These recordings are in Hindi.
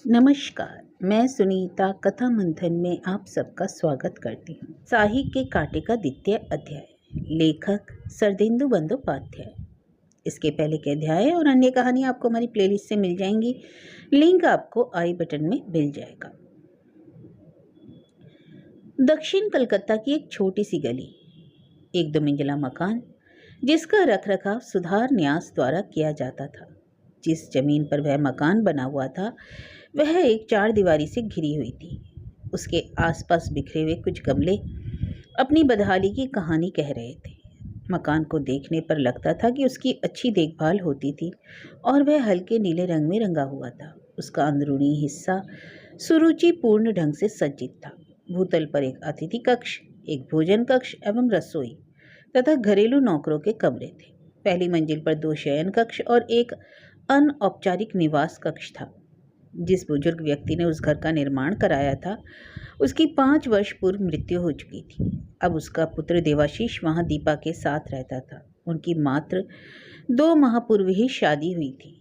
नमस्कार, मैं सुनीता कथा मंथन में आप सबका स्वागत करती हूँ। साही के कांटे का द्वितीय अध्याय, लेखक शरदिंदु बंदोपाध्याय। इसके पहले के अध्याय और अन्य कहानी आपको हमारी प्लेलिस्ट से मिल जाएंगी। लिंक आपको आई बटन में मिल जाएगा। दक्षिण कलकत्ता की एक छोटी सी गली, एक 2 मंजिला मकान जिसका रखरखाव सुधार न्यास द्वारा किया जाता था। जिस जमीन पर वह मकान बना हुआ था वह एक 4 दीवारी से घिरी हुई थी। उसके आसपास बिखरे हुए कुछ गमले अपनी बदहाली की कहानी कह रहे थे। मकान को देखने पर लगता था कि उसकी अच्छी देखभाल होती थी और वह हल्के नीले रंग में रंगा हुआ था। उसका अंदरूनी हिस्सा सुरुचिपूर्ण ढंग से सज्जित था। भूतल पर एक अतिथि कक्ष, एक भोजन कक्ष एवं रसोई तथा घरेलू नौकरों के कमरे थे। पहली मंजिल पर 2 शयन कक्ष और एक अनौपचारिक निवास कक्ष था। जिस बुजुर्ग व्यक्ति ने उस घर का निर्माण कराया था उसकी 5 वर्ष पूर्व मृत्यु हो चुकी थी। अब उसका पुत्र देवाशीष वहां दीपा के साथ रहता था। उनकी मात्र 2 माह पूर्व ही शादी हुई थी।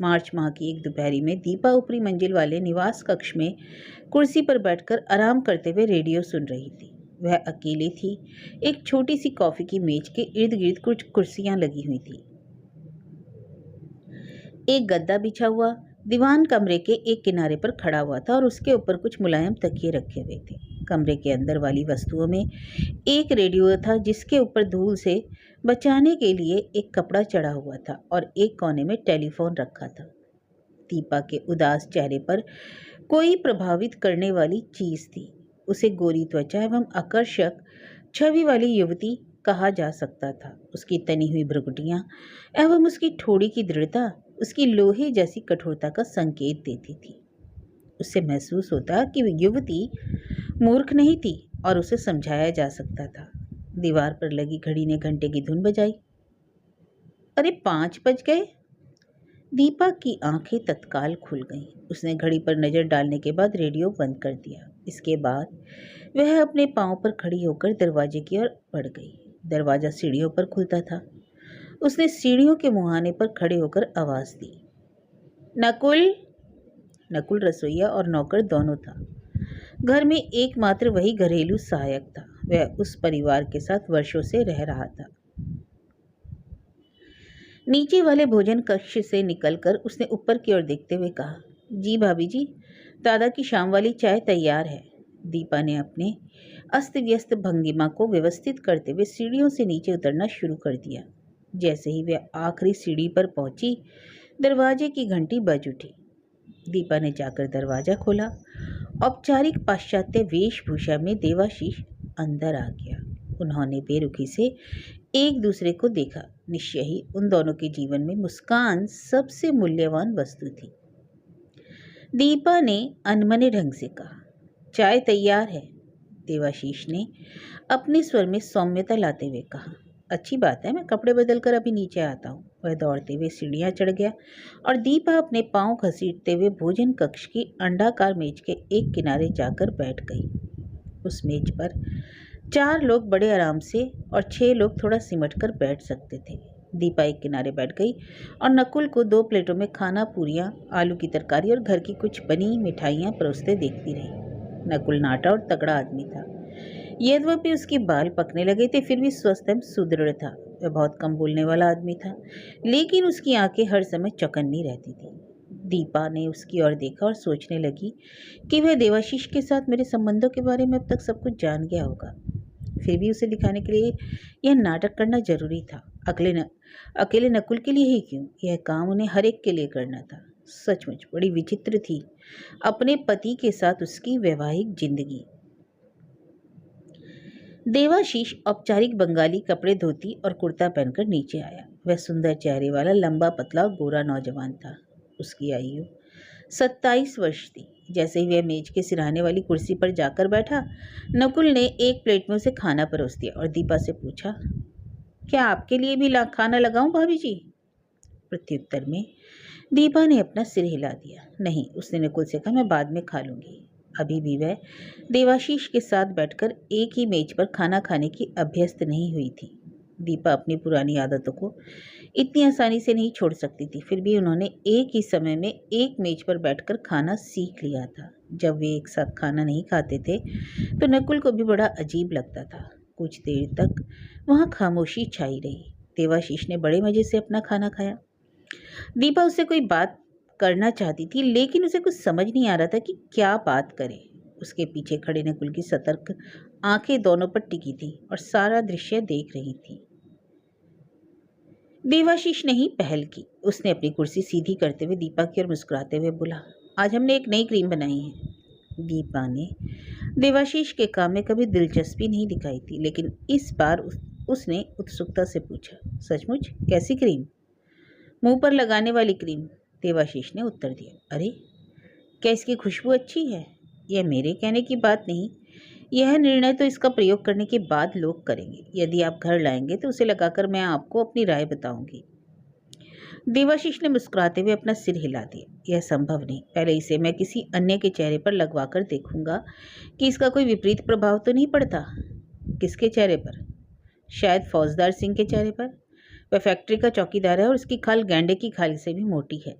मार्च माह की एक दोपहरी में दीपा ऊपरी मंजिल वाले निवास कक्ष में कुर्सी पर बैठकर आराम करते हुए रेडियो सुन रही थी। वह अकेली थी। एक छोटी सी कॉफी की मेज के इर्द गिर्द कुछ कुर्सियां लगी हुई थी। एक गद्दा बिछा हुआ दीवान कमरे के एक किनारे पर खड़ा हुआ था और उसके ऊपर कुछ मुलायम तकिए रखे हुए थे। कमरे के अंदर वाली वस्तुओं में एक रेडियो था जिसके ऊपर धूल से बचाने के लिए एक कपड़ा चढ़ा हुआ था और एक कोने में टेलीफोन रखा था। दीपा के उदास चेहरे पर कोई प्रभावित करने वाली चीज थी। उसे गोरी त्वचा एवं आकर्षक छवि वाली युवती कहा जा सकता था। उसकी तनी हुई भ्रुकुटियां एवं उसकी ठोड़ी की दृढ़ता उसकी लोहे जैसी कठोरता का संकेत देती थी। उससे महसूस होता कि वह युवती मूर्ख नहीं थी और उसे समझाया जा सकता था। दीवार पर लगी घड़ी ने घंटे की धुन बजाई। अरे 5 बज गए। दीपा की आंखें तत्काल खुल गईं। उसने घड़ी पर नजर डालने के बाद रेडियो बंद कर दिया। इसके बाद वह अपने पांव पर खड़ी होकर दरवाजे की ओर बढ़ गई। दरवाजा सीढ़ियों पर खुलता था। उसने सीढ़ियों के मुहाने पर खड़े होकर आवाज दी, नकुल। नकुल रसोइया और नौकर दोनों था। घर में एकमात्र वही घरेलू सहायक था। वह उस परिवार के साथ वर्षों से रह रहा था। नीचे वाले भोजन कक्ष से निकलकर उसने ऊपर की ओर देखते हुए कहा, जी भाभी जी, दादा की शाम वाली चाय तैयार है। दीपा ने अपने अस्त व्यस्त भंगिमा को व्यवस्थित करते हुए सीढ़ियों से नीचे उतरना शुरू कर दिया। जैसे ही वह आखिरी सीढ़ी पर पहुंची, दरवाजे की घंटी बज उठी। दीपा ने जाकर दरवाजा खोला। औपचारिक पाश्चात्य वेशभूषा में देवाशीष अंदर आ गया। उन्होंने बेरुखी से एक दूसरे को देखा। निश्चय ही उन दोनों के जीवन में मुस्कान सबसे मूल्यवान वस्तु थी। दीपा ने अनमने ढंग से कहा, चाय तैयार है। देवाशीष ने अपने स्वर में सौम्यता लाते हुए कहा, अच्छी बात है, मैं कपड़े बदलकर अभी नीचे आता हूँ। वह दौड़ते हुए सीढ़ियाँ चढ़ गया और दीपा अपने पांव घसीटते हुए भोजन कक्ष की अंडाकार मेज के एक किनारे जाकर बैठ गई। उस मेज पर 4 लोग बड़े आराम से और 6 लोग थोड़ा सिमट कर बैठ सकते थे। दीपा एक किनारे बैठ गई और नकुल को 2 प्लेटों में खाना, पूरियाँ, आलू की तरकारी और घर की कुछ बनी मिठाइयाँ परोसते देखती रही। नकुल नाटा और तगड़ा आदमी था। यद्यपि उसके बाल पकने लगे थे, फिर भी स्वस्थ एवं सुदृढ़ था। वह बहुत कम बोलने वाला आदमी था, लेकिन उसकी आंखें हर समय चौकन्नी रहती थी। दीपा ने उसकी ओर देखा और सोचने लगी कि वह देवाशीष के साथ मेरे संबंधों के बारे में अब तक सब कुछ जान गया होगा। फिर भी उसे दिखाने के लिए यह नाटक करना जरूरी था। अकेले नकुल के लिए ही क्यों, यह काम उन्हें हर एक के लिए करना था। सचमुच बड़ी विचित्र थी अपने पति के साथ उसकी वैवाहिक जिंदगी। देवाशीष औपचारिक बंगाली कपड़े, धोती और कुर्ता पहनकर नीचे आया। वह सुंदर चेहरे वाला, लंबा पतला गोरा नौजवान था। उसकी आयु 27 वर्ष थी। जैसे ही वह मेज के सिरहाने वाली कुर्सी पर जाकर बैठा, नकुल ने एक प्लेट में उसे खाना परोस दिया और दीपा से पूछा, क्या आपके लिए भी खाना लगाऊं भाभी जी? प्रत्युत्तर में दीपा ने अपना सिर हिला दिया। नहीं, उसने नकुल से कहा, मैं बाद में खा लूंगी। अभी भी वह देवाशीष के साथ बैठकर एक ही मेज पर खाना खाने की अभ्यस्त नहीं हुई थी। दीपा अपनी पुरानी आदतों को इतनी आसानी से नहीं छोड़ सकती थी। फिर भी उन्होंने एक ही समय में एक मेज पर बैठकर खाना सीख लिया था। जब वे एक साथ खाना नहीं खाते थे तो नकुल को भी बड़ा अजीब लगता था। कुछ देर तक वहाँ खामोशी छाई रही। देवाशीष ने बड़े मजे से अपना खाना खाया। दीपा उससे कोई बात करना चाहती थी, लेकिन उसे कुछ समझ नहीं आ रहा था कि क्या बात करे। उसके पीछे खड़े नकुल की सतर्क आंखें दोनों पर टिकी थी और सारा दृश्य देख रही थी। देवाशीष ने ही पहल की। उसने अपनी कुर्सी सीधी करते हुए दीपा की ओर मुस्कुराते हुए बोला, आज हमने एक नई क्रीम बनाई है। दीपा ने देवाशीष के काम में कभी दिलचस्पी नहीं दिखाई थी, लेकिन इस बार उसने उत्सुकता से पूछा, सचमुच? कैसी क्रीम? मुंह पर लगाने वाली क्रीम, देवाशीष ने उत्तर दिया। अरे, क्या इसकी खुशबू अच्छी है? यह मेरे कहने की बात नहीं, यह निर्णय तो इसका प्रयोग करने के बाद लोग करेंगे। यदि आप घर लाएंगे तो उसे लगाकर मैं आपको अपनी राय बताऊंगी। देवाशीष ने मुस्कुराते हुए अपना सिर हिला दिया। यह संभव नहीं, पहले इसे मैं किसी अन्य के चेहरे पर लगवाकर देखूंगा कि इसका कोई विपरीत प्रभाव तो नहीं पड़ता। किसके चेहरे पर? शायद फौजदार सिंह के चेहरे पर। वह फैक्ट्री का चौकीदार है और उसकी खाल गैंडे की खाल से भी मोटी है।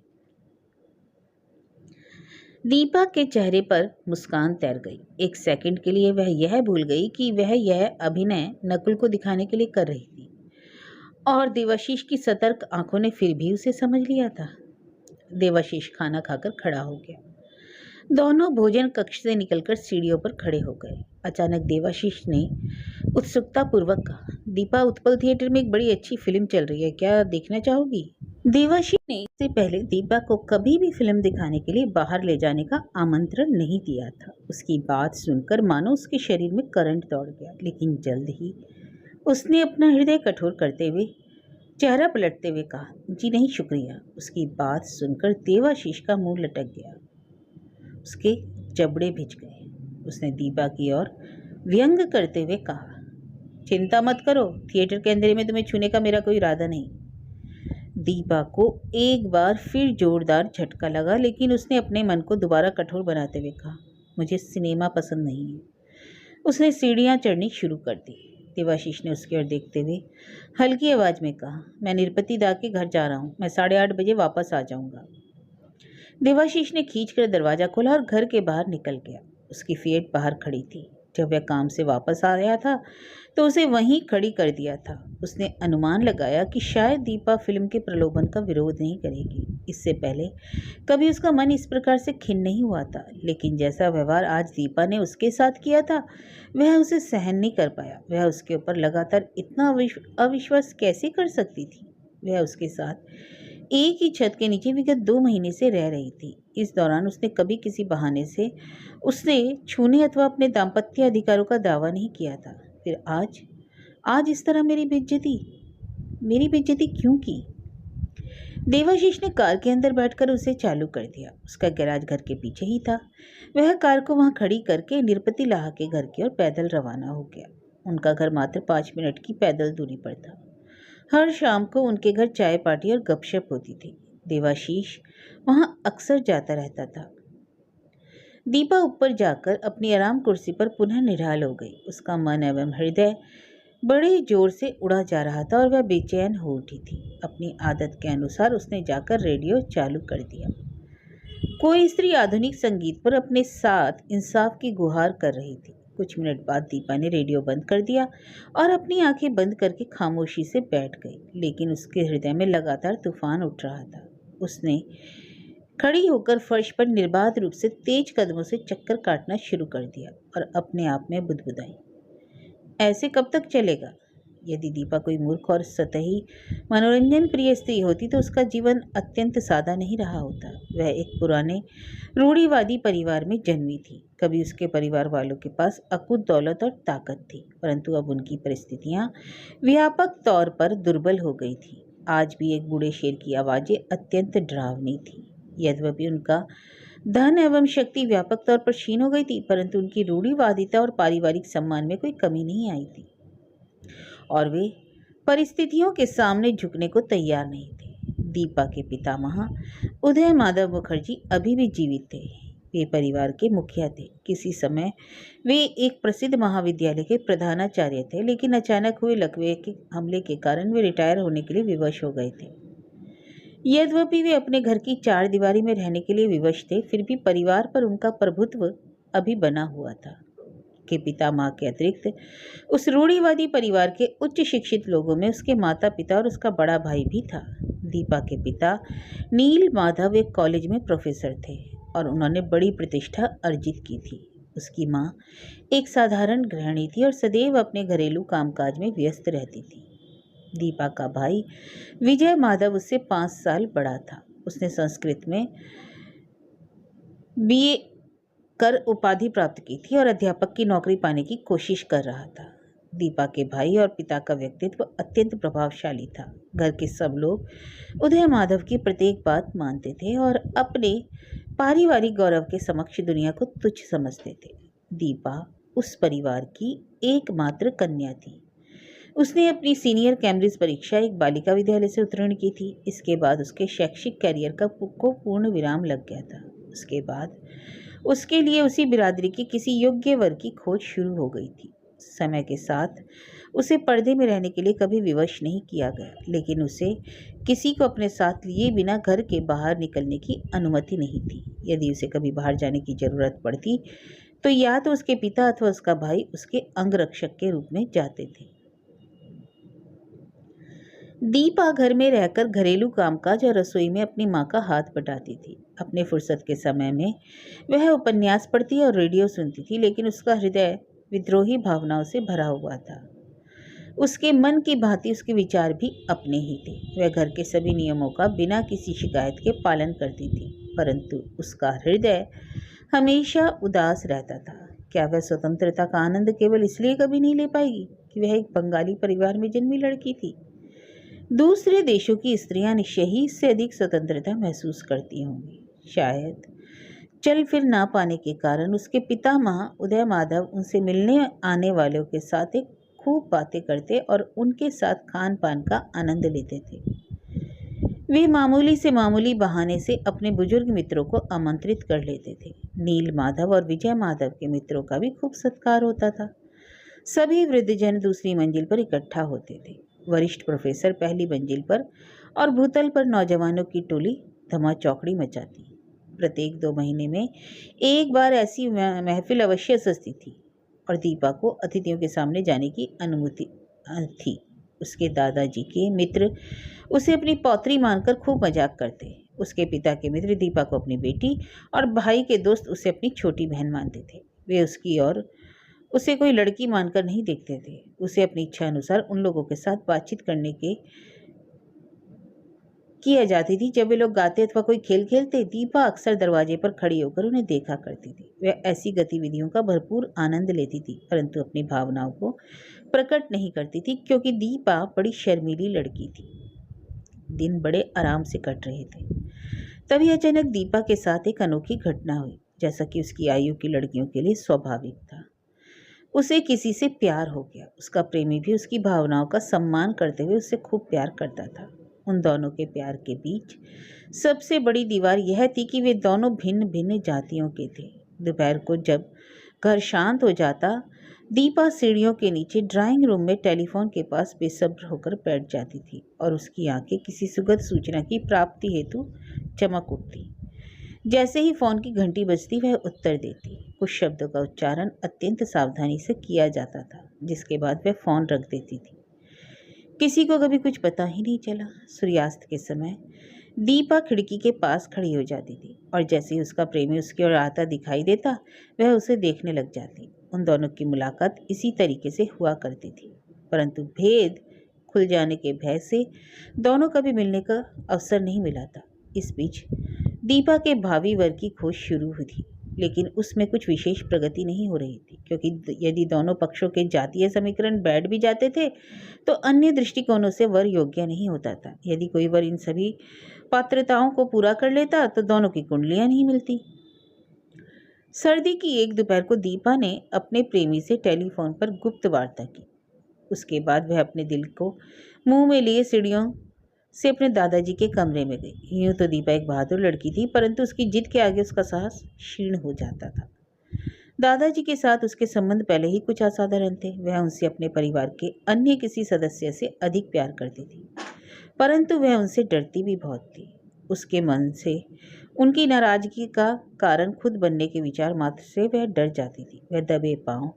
दीपा के चेहरे पर मुस्कान तैर गई। एक सेकंड के लिए वह यह भूल गई कि वह यह अभिनय नकुल को दिखाने के लिए कर रही थी, और देवाशीष की सतर्क आंखों ने फिर भी उसे समझ लिया था। देवाशीष खाना खाकर खड़ा हो गया। दोनों भोजन कक्ष से निकलकर सीढ़ियों पर खड़े हो गए। अचानक देवाशीष ने उत्सुकता पूर्वक कहा, दीपा, उत्पल थिएटर में एक बड़ी अच्छी फिल्म चल रही है, क्या देखना चाहोगी? देवाशीष ने इससे पहले दीपा को कभी भी फिल्म दिखाने के लिए बाहर ले जाने का आमंत्रण नहीं दिया था। उसकी बात सुनकर मानो उसके शरीर में करंट दौड़ गया, लेकिन जल्द ही उसने अपना हृदय कठोर करते हुए चेहरा पलटते हुए कहा, जी नहीं, शुक्रिया। उसकी बात सुनकर देवाशीष का मुंह लटक गया, उसके जबड़े भिज गए। उसने दीपा की ओर व्यंग करते हुए कहा, चिंता मत करो, थिएटर के अंधेरे में तुम्हें छूने का मेरा कोई इरादा नहीं। दीपा को एक बार फिर जोरदार झटका लगा, लेकिन उसने अपने मन को दोबारा कठोर बनाते हुए कहा, मुझे सिनेमा पसंद नहीं है। उसने सीढ़ियां चढ़नी शुरू कर दी। देवाशीष ने उसकी ओर देखते हुए हल्की आवाज में कहा, मैं निरपति दा के घर जा रहा हूँ, मैं 8:30 बजे वापस आ जाऊंगा। देवाशीष ने खींचकर दरवाजा खोला और घर के बाहर निकल गया। उसकी फिएट बाहर खड़ी थी। जब वह काम से वापस आ रहा था तो उसे वहीं खड़ी कर दिया था। उसने अनुमान लगाया कि शायद दीपा फिल्म के प्रलोभन का विरोध नहीं करेगी। इससे पहले कभी उसका मन इस प्रकार से खिन्न नहीं हुआ था, लेकिन जैसा व्यवहार आज दीपा ने उसके साथ किया था वह उसे सहन नहीं कर पाया। वह उसके ऊपर लगातार इतना अविश्वास कैसे कर सकती थी? वह उसके साथ एक ही छत के नीचे विगत 2 महीने से रह रही थी। इस दौरान उसने कभी किसी बहाने से उसे छूने अथवा अपने दाम्पत्य अधिकारों का दावा नहीं किया था। फिर आज इस तरह मेरी बेइज्जती क्यों की? देवाशीष ने कार के अंदर बैठकर उसे चालू कर दिया। उसका गैराज घर के पीछे ही था। वह कार को वहां खड़ी करके निरपति लाहा के घर की ओर पैदल रवाना हो गया। उनका घर मात्र 5 मिनट की पैदल दूरी पर था। हर शाम को उनके घर चाय पार्टी और गपशप होती थी। देवाशीष वहां अक्सर जाता रहता था। दीपा ऊपर जाकर अपनी आराम कुर्सी पर पुनः निढाल हो गई। उसका मन एवं हृदय बड़े जोर से उड़ा जा रहा था और वह बेचैन हो उठी थी। अपनी आदत के अनुसार उसने जाकर रेडियो चालू कर दिया। कोई स्त्री आधुनिक संगीत पर अपने साथ इंसाफ की गुहार कर रही थी। कुछ मिनट बाद दीपा ने रेडियो बंद कर दिया और अपनी आंखें बंद करके खामोशी से बैठ गई, लेकिन उसके हृदय में लगातार तूफान उठ रहा था। उसने खड़ी होकर फर्श पर निर्बाध रूप से तेज कदमों से चक्कर काटना शुरू कर दिया और अपने आप में बुदबुदाई, ऐसे कब तक चलेगा? यदि दीपा कोई मूर्ख और सतही मनोरंजन प्रिय स्त्री होती तो उसका जीवन अत्यंत सादा नहीं रहा होता। वह एक पुराने रूढ़िवादी परिवार में जन्मी थी। कभी उसके परिवार वालों के पास अकूत दौलत और ताकत थी, परंतु अब उनकी परिस्थितियां व्यापक तौर पर दुर्बल हो गई थी। आज भी एक बूढ़े शेर की आवाज़ें अत्यंत डरावनी थी। यद्यपि उनका धन एवं शक्ति व्यापक तौर पर क्षीण हो गई थी, परंतु उनकी रूढ़िवादिता और पारिवारिक सम्मान में कोई कमी नहीं आई थी और वे परिस्थितियों के सामने झुकने को तैयार नहीं थे। दीपा के पितामह उदय माधव मुखर्जी अभी भी जीवित थे। वे परिवार के मुखिया थे। किसी समय वे एक प्रसिद्ध महाविद्यालय के प्रधानाचार्य थे, लेकिन अचानक हुए लकवे के हमले के कारण वे रिटायर होने के लिए विवश हो गए थे। यद्यपि वे अपने घर की चार दीवारी में रहने के लिए विवश थे, फिर भी परिवार पर उनका प्रभुत्व अभी बना हुआ था। के पिता माँ के अतिरिक्त उस रूढ़िवादी परिवार के उच्च शिक्षित लोगों में उसके माता पिता और उसका बड़ा भाई भी था। दीपा के पिता नील माधव एक कॉलेज में प्रोफेसर थे और उन्होंने बड़ी प्रतिष्ठा अर्जित की थी। उसकी माँ एक साधारण गृहिणी थी और सदैव अपने घरेलू कामकाज में व्यस्त रहती थी। दीपा का भाई विजय माधव उससे 5 साल बड़ा था। उसने संस्कृत में बीए कर उपाधि प्राप्त की थी और अध्यापक की नौकरी पाने की कोशिश कर रहा था। दीपा के भाई और पिता का व्यक्तित्व अत्यंत प्रभावशाली था। घर के सब लोग उदय माधव की प्रत्येक बात मानते थे और अपने पारिवारिक गौरव के समक्ष दुनिया को तुच्छ समझते थे। दीपा उस परिवार की एकमात्र कन्या थी। उसने अपनी सीनियर कैम्ब्रिज परीक्षा एक बालिका विद्यालय से उत्तीर्ण की थी। इसके बाद उसके शैक्षिक कैरियर को पूर्ण विराम लग गया था। उसके बाद उसके लिए उसी बिरादरी के किसी योग्य वर्ग की खोज शुरू हो गई थी। समय के साथ उसे पर्दे में रहने के लिए कभी विवश नहीं किया गया, लेकिन उसे किसी को अपने साथ लिए बिना घर के बाहर निकलने की अनुमति नहीं थी। यदि उसे कभी बाहर जाने की जरूरत पड़ती तो या तो उसके पिता अथवा उसका भाई उसके अंगरक्षक के रूप में जाते थे। दीपा घर में रहकर घरेलू कामकाज और रसोई में अपनी माँ का हाथ बटाती थी। अपने फुर्सत के समय में वह उपन्यास पढ़ती और रेडियो सुनती थी, लेकिन उसका हृदय विद्रोही भावनाओं से भरा हुआ था। उसके मन की भांति उसके विचार भी अपने ही थे। वह घर के सभी नियमों का बिना किसी शिकायत के पालन करती थी, परंतु उसका हृदय हमेशा उदास रहता था। क्या वह स्वतंत्रता का आनंद केवल इसलिए कभी नहीं ले पाएगी कि वह एक बंगाली परिवार में जन्मी लड़की थी? दूसरे देशों की स्त्रियां निश्चय ही इससे अधिक स्वतंत्रता महसूस करती होंगी। शायद चल फिर ना पाने के कारण उसके पितामह उदय माधव उनसे मिलने आने वालों के साथ एक खूब बातें करते और उनके साथ खान पान का आनंद लेते थे। वे मामूली से मामूली बहाने से अपने बुजुर्ग मित्रों को आमंत्रित कर लेते थे। नील माधव और विजय माधव के मित्रों का भी खूब सत्कार होता था। सभी वृद्धजन दूसरी मंजिल पर इकट्ठा होते थे। वरिष्ठ प्रोफेसर पहली मंजिल पर और भूतल पर नौजवानों की टोली धमा चौकड़ी मचाती। प्रत्येक 2 महीने में एक बार ऐसी महफिल अवश्य सजती थी और दीपा को अतिथियों के सामने जाने की अनुमति थी। उसके दादाजी के मित्र उसे अपनी पौत्री मानकर खूब मजाक करते। उसके पिता के मित्र दीपा को अपनी बेटी और भाई के दोस्त उसे अपनी छोटी बहन मानते थे। वे उसकी और उसे कोई लड़की मानकर नहीं देखते थे। उसे अपनी इच्छा अनुसार उन लोगों के साथ बातचीत करने के किया जाती थी। जब वे लोग गाते अथवा कोई खेल खेलते, दीपा अक्सर दरवाजे पर खड़ी होकर उन्हें देखा करती थी। वह ऐसी गतिविधियों का भरपूर आनंद लेती थी, परंतु अपनी भावनाओं को प्रकट नहीं करती थी, क्योंकि दीपा बड़ी शर्मीली लड़की थी। दिन बड़े आराम से कट रहे थे। तभी अचानक दीपा के साथ एक अनोखी घटना हुई, जैसा कि उसकी आयु की लड़कियों के लिए स्वाभाविक था। उसे किसी से प्यार हो गया। उसका प्रेमी भी उसकी भावनाओं का सम्मान करते हुए उससे खूब प्यार करता था। उन दोनों के प्यार के बीच सबसे बड़ी दीवार यह थी कि वे दोनों भिन्न भिन्न जातियों के थे। दोपहर को जब घर शांत हो जाता, दीपा सीढ़ियों के नीचे ड्राइंग रूम में टेलीफोन के पास बेसब्र होकर बैठ जाती थी और उसकी आंखें किसी सुखद सूचना की प्राप्ति हेतु चमक उठती। जैसे ही फोन की घंटी बजती, वह उत्तर देती। कुछ शब्दों का उच्चारण अत्यंत सावधानी से किया जाता था, जिसके बाद वह फोन रख देती थी। किसी को कभी कुछ पता ही नहीं चला। सूर्यास्त के समय दीपा खिड़की के पास खड़ी हो जाती थी और जैसे ही उसका प्रेमी उसकी ओर आता दिखाई देता, वह उसे देखने लग जाती। उन दोनों की मुलाकात इसी तरीके से हुआ करती थी, परंतु भेद खुल जाने के भय से दोनों कभी मिलने का अवसर नहीं मिला था। इस बीच दीपा के भावी वर की खोज शुरू हुई थी, लेकिन उसमें कुछ विशेष प्रगति नहीं हो रही थी, क्योंकि यदि दोनों पक्षों के जातीय समीकरण बैठ भी जाते थे तो अन्य दृष्टिकोणों से वर योग्य नहीं होता था। यदि कोई वर इन सभी पात्रताओं को पूरा कर लेता तो दोनों की कुंडलियां नहीं मिलती। सर्दी की एक दोपहर को दीपा ने अपने प्रेमी से टेलीफोन पर गुप्त वार्ता की। उसके बाद वह अपने दिल को मुंह में लिए सीढ़ियों से अपने दादाजी के कमरे में गई। यूं तो दीपा एक बहादुर लड़की थी, परंतु उसकी जिद के आगे उसका साहस क्षीण हो जाता था। दादाजी के साथ उसके संबंध पहले ही कुछ असाधारण थे। वह उनसे अपने परिवार के अन्य किसी सदस्य से अधिक प्यार करती थी, परंतु वह उनसे डरती भी बहुत थी। उसके मन से उनकी नाराजगी का कारण खुद बनने के विचार मात्र से वह डर जाती थी। वह दबे पांव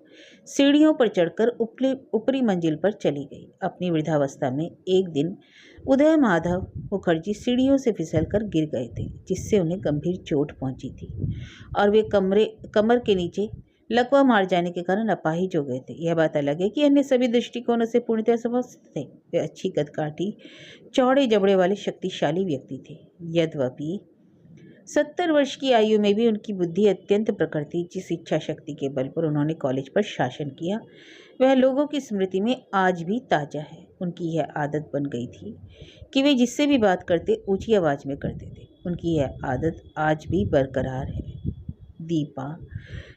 सीढ़ियों पर चढ़कर ऊपरी मंजिल पर चली गई। अपनी वृद्धावस्था में एक दिन उदय माधव मुखर्जी सीढ़ियों से फिसलकर गिर गए थे, जिससे उन्हें गंभीर चोट पहुंची थी और वे कमर के नीचे लकवा मार जाने के कारण अपाहिज हो गए थे। यह बात अलग है कि अन्य सभी दृष्टिकोणों से पूर्णतः स्वस्थ थे। वे अच्छी कदकाठी, चौड़े जबड़े वाले शक्तिशाली व्यक्ति थे। यद्यपि 70 वर्ष की आयु में भी उनकी बुद्धि अत्यंत प्रखर थी। जिस इच्छा शक्ति के बल पर उन्होंने कॉलेज पर शासन किया, वह लोगों की स्मृति में आज भी ताजा है। उनकी यह आदत बन गई थी कि वे जिससे भी बात करते ऊंची आवाज में करते थे। उनकी यह आदत आज भी बरकरार है। दीपा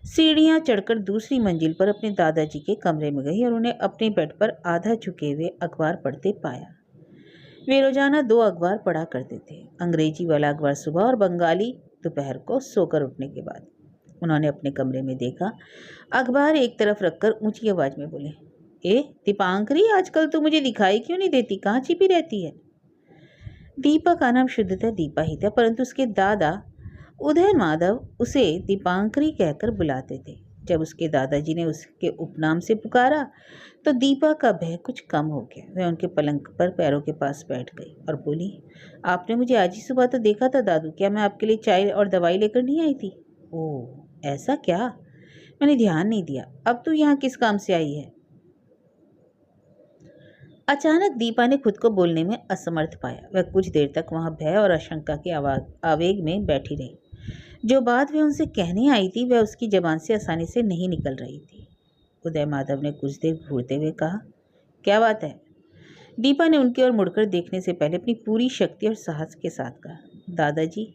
सीढ़ियां चढ़कर दूसरी मंजिल पर अपने दादाजी के कमरे में गई और उन्हें अपने बेड पर आधा झुके हुए अखबार पढ़ते पाया। वे रोजाना 2 अखबार पढ़ा करते थे, अंग्रेजी वाला अखबार सुबह और बंगाली दोपहर को सोकर उठने के बाद। उन्होंने अपने कमरे में देखा, अखबार एक तरफ रखकर ऊंची आवाज में बोले, ए दीपांकरी, आजकल तो मुझे दिखाई क्यों नहीं देती, कहाँ छिपी रहती है? दीपा का नाम शुद्धतः दीपा ही था, परंतु उसके दादा उदय माधव उसे दीपांकरी कहकर बुलाते थे। जब उसके दादाजी ने उसके उपनाम से पुकारा तो दीपा का भय कुछ कम हो गया। वह उनके पलंग पर पैरों के पास बैठ गई और बोली, आपने मुझे आज ही सुबह तो देखा था दादू, क्या मैं आपके लिए चाय और दवाई लेकर नहीं आई थी? ओह ऐसा क्या, मैंने ध्यान नहीं दिया। अब तू यहाँ किस काम से आई है? अचानक दीपा ने खुद को बोलने में असमर्थ पाया। वह कुछ देर तक वहां भय और आशंका के आवेग में बैठी रही। जो बात वह उनसे कहने आई थी वह उसकी जबान से आसानी से नहीं निकल रही थी। उदय माधव ने कुछ देर घूरते हुए कहा, क्या बात है? दीपा ने उनकी ओर मुड़कर देखने से पहले अपनी पूरी शक्ति और साहस के साथ कहा, दादाजी,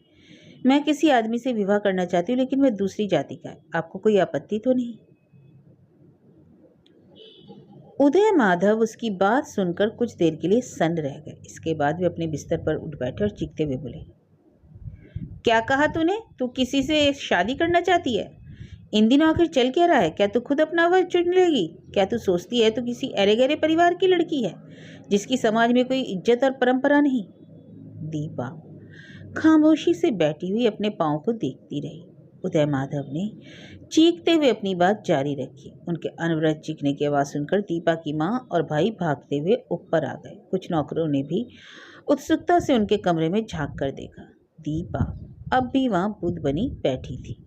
मैं किसी आदमी से विवाह करना चाहती हूँ, लेकिन वह दूसरी जाति का है। आपको कोई आपत्ति तो नहीं? उदय माधव उसकी बात सुनकर कुछ देर के लिए सन्न रह गए। इसके बाद वे अपने बिस्तर पर उठ बैठे और चीखते हुए बोले, क्या कहा तूने? तू किसी से शादी करना चाहती है? इन दिनों आखिर चल क्या रहा है? क्या तू खुद अपना वह चुन लेगी? क्या तू सोचती है तू किसी अरे गहरे परिवार की लड़की है जिसकी समाज में कोई इज्जत और परंपरा नहीं? दीपा खामोशी से बैठी हुई अपने पाँव को देखती रही। उदय माधव ने चीखते हुए अपनी बात जारी रखी। उनके अनवरत चीखने की आवाज़ सुनकर दीपा की माँ और भाई भागते हुए ऊपर आ गए। कुछ नौकरों ने भी उत्सुकता से उनके कमरे में झांक कर देखा। दीपा अब भी वहां बुद्ध बनी बैठी थी।